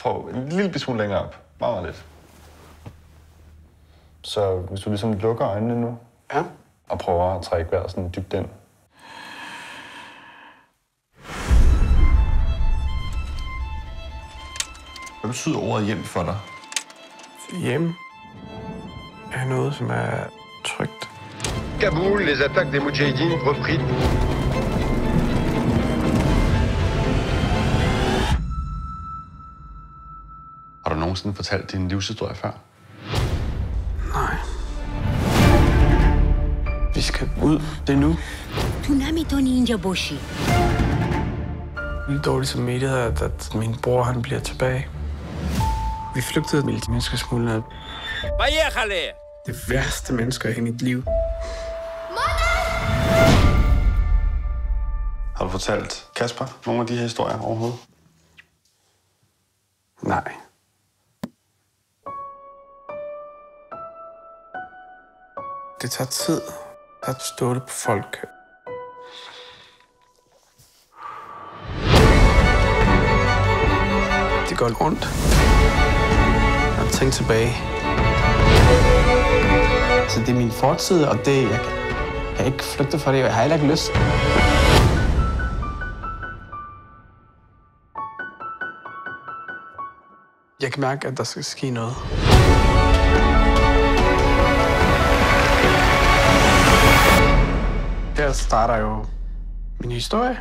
Prøv en lille smule længere op. Meget, meget lidt. Så hvis du ligesom lukker øjnene nu, ja, og prøver at trække vejret sådan dybt ind. Hvad betyder ordet hjem for dig? Hjem er noget, som er trygt. Kaboul, les attaques des Moudjahidines repris. Har du nogensinde fortalt din livshistorie før? Nej. Vi skal ud. Det er nu. Tunami Toninja Boshi. Lidt dårligt samvittighed, at min bror han bliver tilbage. Vi flygtede med menneskesmuglerne. Det værste mennesker i mit liv. Har du fortalt Kasper nogle af de her historier overhovedet? Nej. Det tager tid at stå det på folk. Det går rundt. Jeg tænker tilbage. Så det er min fortid, og det jeg kan ikke flygte fra det, og jeg har heller ikke lyst. Jeg kan mærke, at der skal ske noget. Her starter jo min historie.